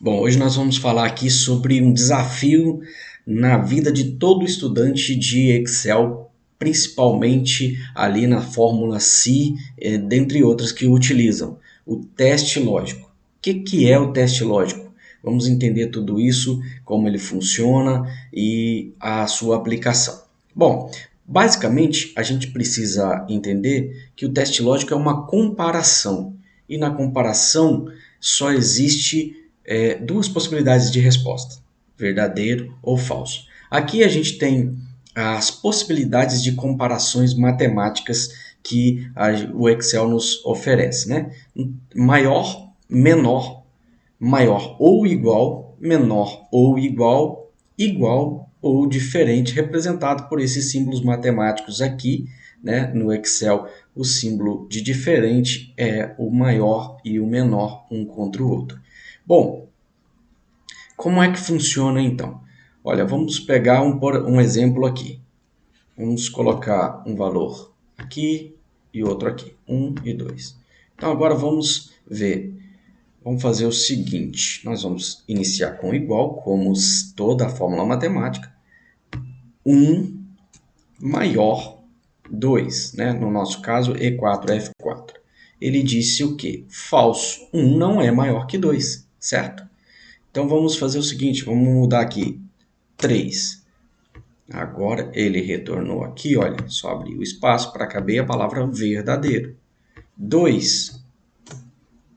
Bom, hoje nós vamos falar aqui sobre um desafio na vida de todo estudante de Excel, principalmente ali na fórmula C, dentre outras que utilizam, o teste lógico. O que é o teste lógico? Vamos entender tudo isso, como ele funciona e a sua aplicação. Bom, basicamente a gente precisa entender que o teste lógico é uma comparação, e na comparação só existe duas possibilidades de resposta: verdadeiro ou falso. Aqui a gente tem as possibilidades de comparações matemáticas que o Excel nos oferece, né? Maior, menor, maior ou igual, menor ou igual, igual ou diferente, representado por esses símbolos matemáticos aqui, né? No Excel, o símbolo de diferente é o maior e o menor um contra o outro. Bom, como é que funciona então? Olha, vamos pegar um exemplo aqui. Vamos colocar um valor aqui e outro aqui, 1 e 2. Então agora vamos ver. Vamos fazer o seguinte, nós vamos iniciar com igual, como toda a fórmula matemática. 1 maior 2, né? No nosso caso, E4F4. Ele disse o quê? Falso. 1 não é maior que 2, certo? Então vamos fazer o seguinte, vamos mudar aqui 3. Agora ele retornou aqui, olha, só abrir o espaço para caber a palavra verdadeiro. 2.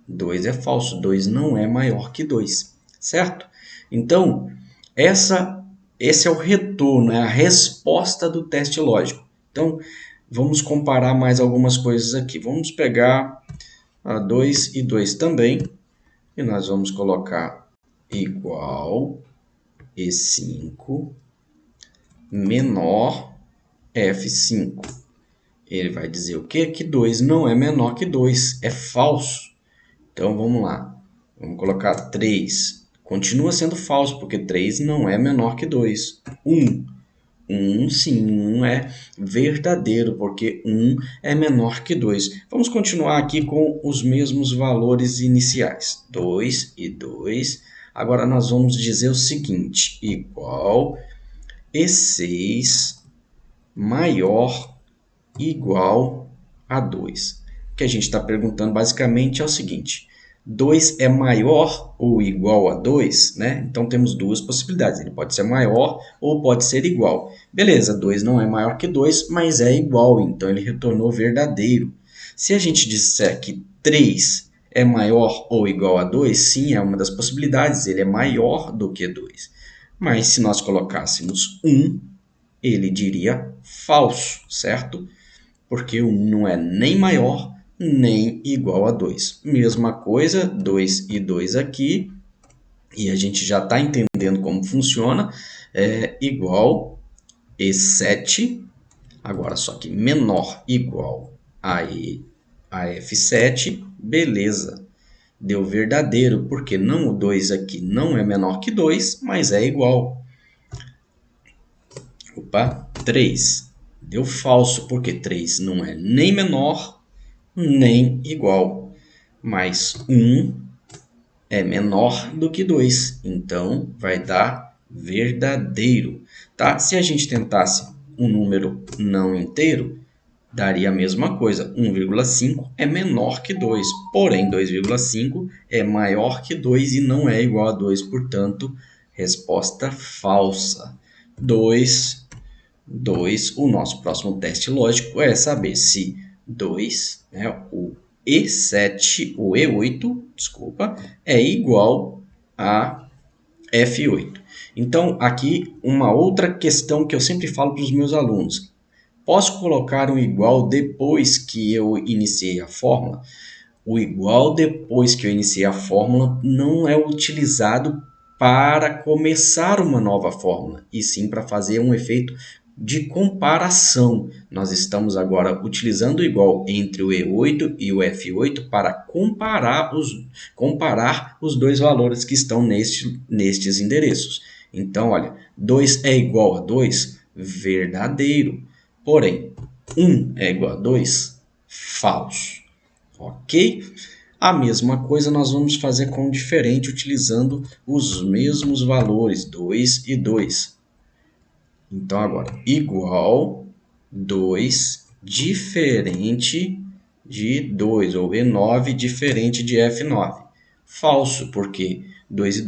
2 é falso, 2 não é maior que 2, certo? Então, esse é o retorno, é a resposta do teste lógico. Então, vamos comparar mais algumas coisas aqui. Vamos pegar a 2 e 2 também, e nós vamos colocar igual E5 menor F5. Ele vai dizer o quê? Que 2 não é menor que 2, é falso. Então vamos lá, vamos colocar 3. Continua sendo falso, porque 3 não é menor que 2. 1 sim, 1 é verdadeiro, porque 1 é menor que 2. Vamos continuar aqui com os mesmos valores iniciais, 2 e 2. Agora nós vamos dizer o seguinte, igual E6 maior igual a 2. O que a gente está perguntando basicamente é o seguinte: 2 é maior ou igual a 2, né? Então temos duas possibilidades, ele pode ser maior ou pode ser igual. Beleza, 2 não é maior que 2, mas é igual, então ele retornou verdadeiro. Se a gente disser que 3 é maior ou igual a 2, sim, é uma das possibilidades, ele é maior do que 2. Mas se nós colocássemos 1, ele diria falso, certo? Porque 1 não é nem maior nem igual a 2. Mesma coisa, 2 e 2 aqui, e a gente já está entendendo como funciona, é igual E7, agora só que menor igual a F7, beleza. Deu verdadeiro, porque não, o 2 aqui não é menor que 2, mas é igual. Opa, 3. Deu falso, porque 3 não é nem menor, nem igual. Mas 1 é menor do que 2, então vai dar verdadeiro. Tá? Se a gente tentasse um número não inteiro, daria a mesma coisa. 1,5 é menor que 2, porém 2,5 é maior que 2 e não é igual a 2, portanto, resposta falsa. 2. O nosso próximo teste lógico é saber se 2, né, o E7, o E8, desculpa, é igual a F8. Então, aqui uma outra questão que eu sempre falo para os meus alunos. Posso colocar um igual depois que eu iniciei a fórmula? O igual depois que eu iniciei a fórmula não é utilizado para começar uma nova fórmula, e sim para fazer um efeito de comparação. Nós estamos agora utilizando o igual entre o E8 e o F8 para comparar os dois valores que estão nestes endereços. Então, olha, 2 é igual a 2, verdadeiro. Porém, 1 é igual a 2, falso. Ok? A mesma coisa nós vamos fazer com o diferente, utilizando os mesmos valores, 2 e 2. Então, agora, igual 2 diferente de 2, ou E9 diferente de F9. Falso, porque 2 e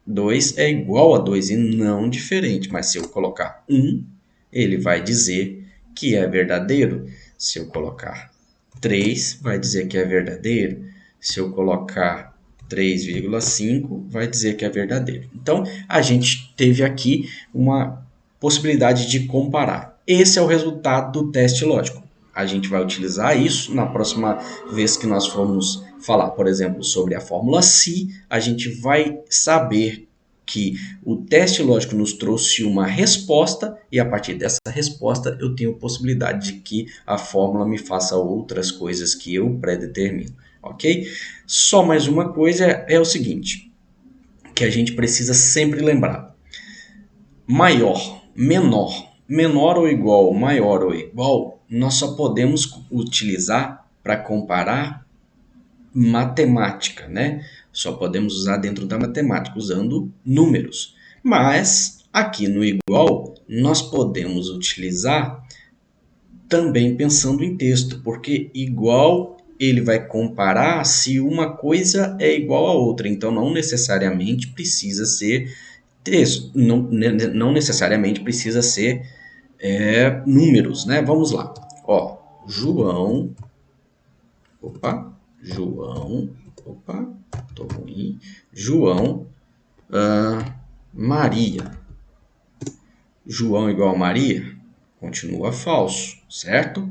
2 é igual a 2 e não diferente. Mas se eu colocar 1, ele vai dizer que é verdadeiro. Se eu colocar 3, vai dizer que é verdadeiro. Se eu colocar 3,5, vai dizer que é verdadeiro. Então, a gente teve aqui uma possibilidade de comparar. Esse é o resultado do teste lógico. A gente vai utilizar isso na próxima vez que nós formos falar, por exemplo, sobre a fórmula Psi. A gente vai saber que o teste lógico nos trouxe uma resposta e a partir dessa resposta eu tenho possibilidade de que a fórmula me faça outras coisas que eu predetermino, ok? Só mais uma coisa é o seguinte, que a gente precisa sempre lembrar. Maior, menor ou igual, maior ou igual, nós só podemos utilizar para comparar matemática, né? Só podemos usar dentro da matemática, usando números. Mas aqui no igual, nós podemos utilizar também pensando em texto, porque igual ele vai comparar se uma coisa é igual a outra, então não necessariamente precisa ser texto, não necessariamente precisa ser números, né? Vamos lá. Ó, João, tô ruim. João, Maria. João igual a Maria? Continua falso, certo?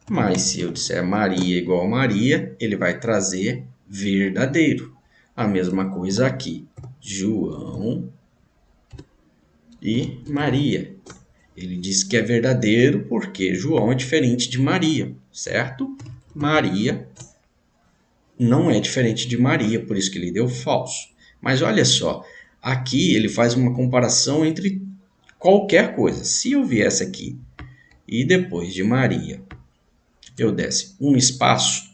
Mas se eu disser Maria igual a Maria, ele vai trazer verdadeiro. A mesma coisa aqui. João e Maria. Ele diz que é verdadeiro porque João é diferente de Maria, certo? Maria não é diferente de Maria, por isso que ele deu falso. Mas olha só, aqui ele faz uma comparação entre qualquer coisa. Se eu viesse aqui e depois de Maria eu desse um espaço,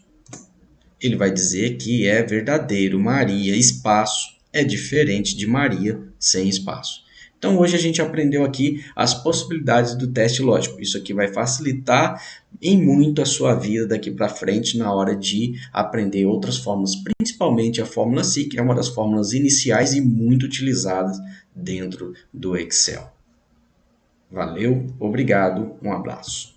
ele vai dizer que é verdadeiro. Maria, espaço, é diferente de Maria sem espaço. Então hoje a gente aprendeu aqui as possibilidades do teste lógico. Isso aqui vai facilitar em muito a sua vida daqui para frente na hora de aprender outras fórmulas, principalmente a fórmula Psi, que é uma das fórmulas iniciais e muito utilizadas dentro do Excel. Valeu, obrigado, um abraço.